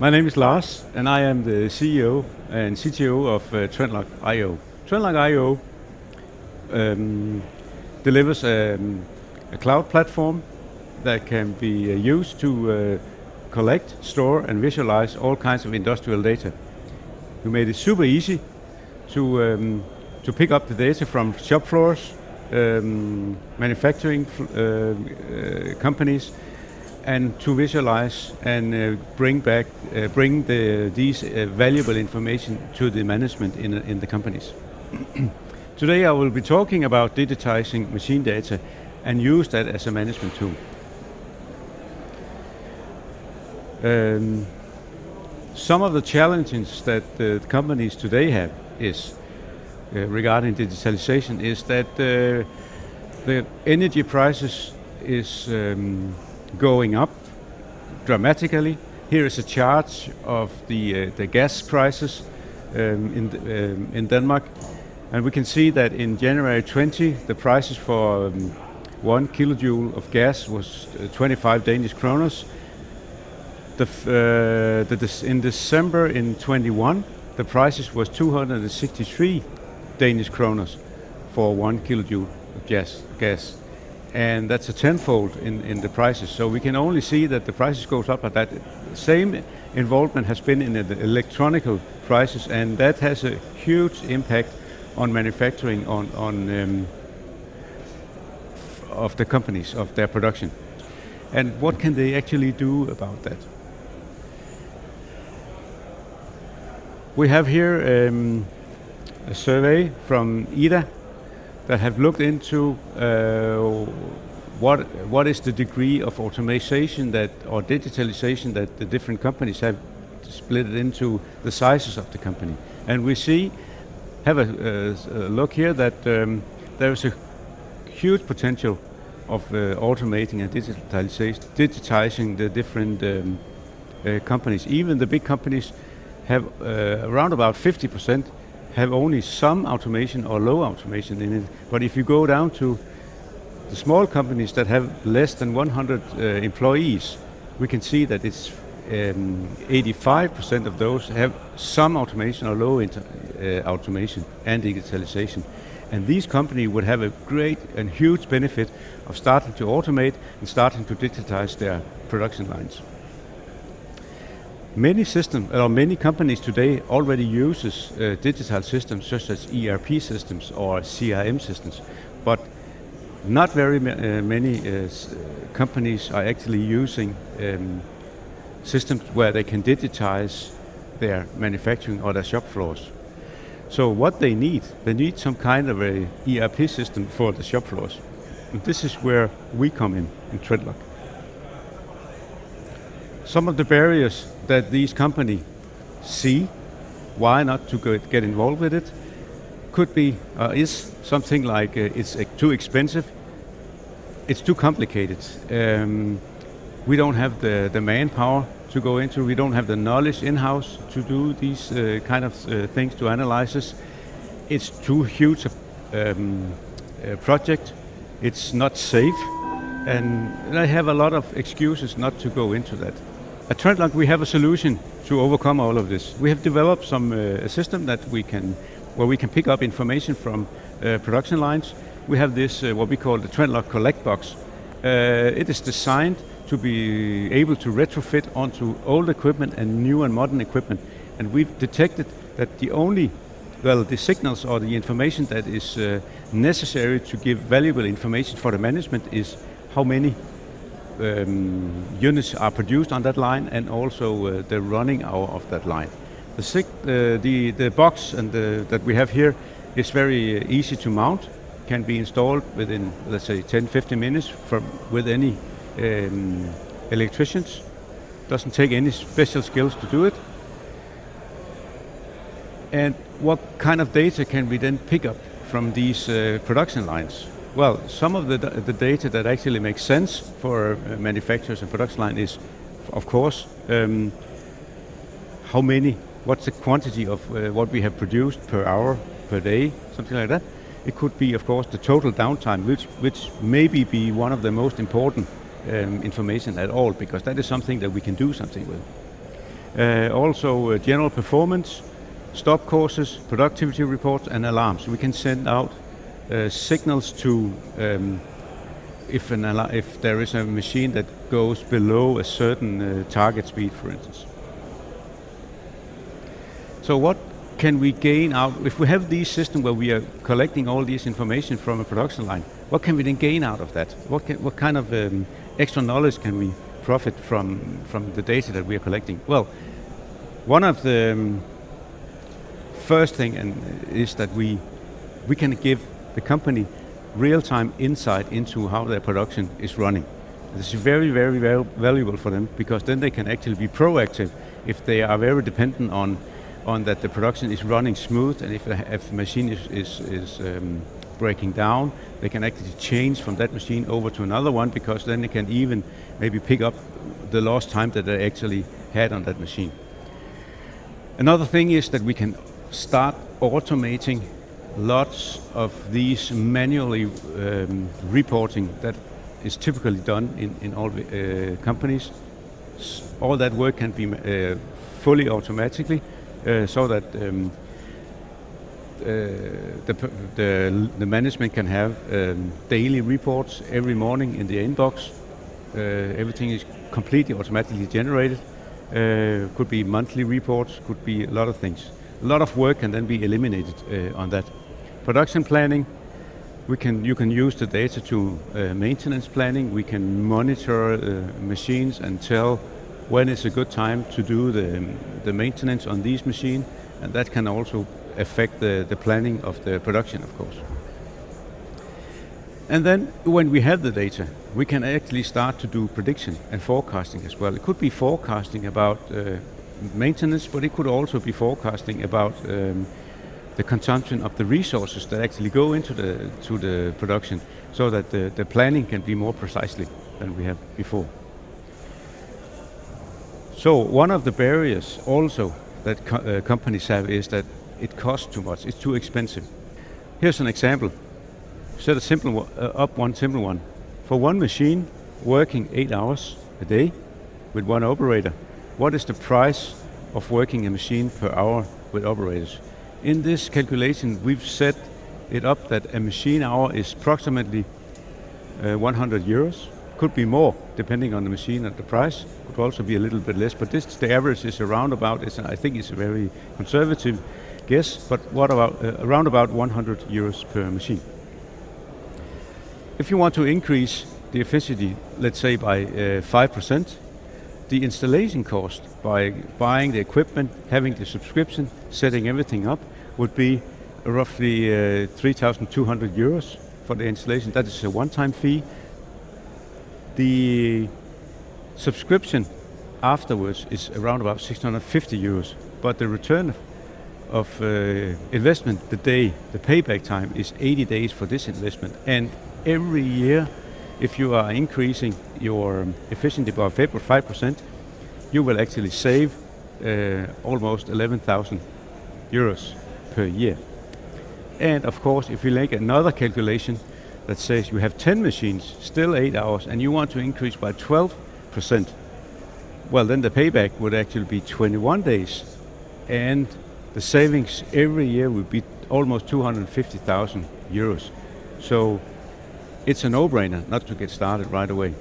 My name is Lars, and I am the CEO and CTO of 𝐃𝐢𝐠𝐢𝐭𝐚. 𝐃𝐢𝐠𝐢𝐿 delivers a cloud platform that can be used to collect, store, and visualize all kinds of industrial data. We made it super easy to pick up the data from shop floors, manufacturing companies, and to visualize and bring these valuable information to the management in the companies. Today I will be talking about digitizing machine data and use that as a management tool. Some of the challenges that the companies today have is regarding digitalization is that the energy prices is going up dramatically. Here is a chart of the gas prices in Denmark, and we can see that in January 20 the prices for 1 kilojoule of gas was 25 Danish kroners. In December in 21 the prices was 263 Danish kroners for 1 kilojoule of gas. And that's a tenfold in the prices. So we can only see that the prices goes up, but that same involvement has been in the electronical prices, and that has a huge impact on manufacturing of the companies, of their production. And what can they actually do about that? We have here a survey from IDA that have looked into what is the degree of automation or digitalization that the different companies have split it into the sizes of the company. And we have a look here that there is a huge potential of automating and digitizing the different companies. Even the big companies have around about 50% have only some automation or low automation in it. But if you go down to the small companies that have less than 100 employees, we can see that it's 85% of those have some automation or low automation and digitalization. And these companies would have a great and huge benefit of starting to automate and starting to digitize their production lines. Many companies today already uses digital systems such as ERP systems or CRM systems, but not very many companies are actually using systems where they can digitize their manufacturing or their shop floors. So what they need some kind of a ERP system for the shop floors. And this is where we come in 𝐃𝐢𝐿. Some of the barriers that these companies see why not to get involved with it could be is something like it's too expensive, it's too complicated. We don't have the manpower to go into, we don't have the knowledge in-house to do these kind of things, to analyze this. It's too huge a project, it's not safe, and I have a lot of excuses not to go into that. At 𝐃𝐢𝐿 we have a solution to overcome all of this. We have developed a system where we can pick up information from production lines. We have this what we call the 𝐃𝐢𝐿 Collect Box. It is designed to be able to retrofit onto old equipment and new and modern equipment. And we've detected that the signals or the information that is necessary to give valuable information for the management is how many units are produced on that line, and also the running hour of that line. The box that we have here is very easy to mount, can be installed within, let's say, 10-15 minutes with any electricians. Doesn't take any special skills to do it. And what kind of data can we then pick up from these production lines? Well, some of the data that actually makes sense for manufacturers and production line is, of course, what's the quantity of what we have produced per hour, per day, something like that. It could be, of course, the total downtime, which maybe be one of the most important information at all, because that is something that we can do something with. Also general performance, stop courses, productivity reports, and alarms. We can send out signals to if there is a machine that goes below a certain target speed, for instance. So what can we gain out if we have these systems where we are collecting all this information from a production line? What can we then gain out of that? What kind of extra knowledge can we profit from the data that we are collecting? Well, one of the first thing is that we can give the company real-time insight into how their production is running. This is very, very, very valuable for them, because then they can actually be proactive if they are very dependent on that the production is running smooth, and if the machine is breaking down, they can actually change from that machine over to another one, because then they can even maybe pick up the lost time that they actually had on that machine. Another thing is that we can start automating lots of these manually reporting that is typically done in all companies. All that work can be fully automatically, so that the management can have daily reports every morning in the inbox. Everything is completely automatically generated. Could be monthly reports, could be a lot of things. A lot of work can then be eliminated on that. Production planning, you can use the data to maintenance planning. We can monitor machines and tell when is a good time to do the maintenance on these machines, and that can also affect the planning of the production, of course. And then when we have the data, we can actually start to do prediction and forecasting as well. It could be forecasting about maintenance, but it could also be forecasting about the consumption of the resources that actually go into the production, so that the planning can be more precisely than we have before. So one of the barriers also that companies have is that it costs too much, it's too expensive. Here's an example. Set one simple one. For one machine working 8 hours a day with one operator, what is the price of working a machine per hour with operators? In this calculation, we've set it up that a machine hour is approximately 100 euros. Could be more depending on the machine and the price. Could also be a little bit less, but the average is around about. I think it's a very conservative guess. But what about around about 100 euros per machine? If you want to increase the efficiency, let's say by 5%, the installation cost by buying the equipment, having the subscription, setting everything up, would be roughly 3,200 euros for the installation. That is a one-time fee. The subscription afterwards is around about 650 euros, but the return of investment, the payback time is 80 days for this investment. And every year, if you are increasing your efficiency by 5%, you will actually save almost 11,000 euros per year. And of course, if you make another calculation that says you have 10 machines, still 8 hours, and you want to increase by 12%, well, then the payback would actually be 21 days, and the savings every year would be almost 250,000 euros. So it's a no-brainer not to get started right away.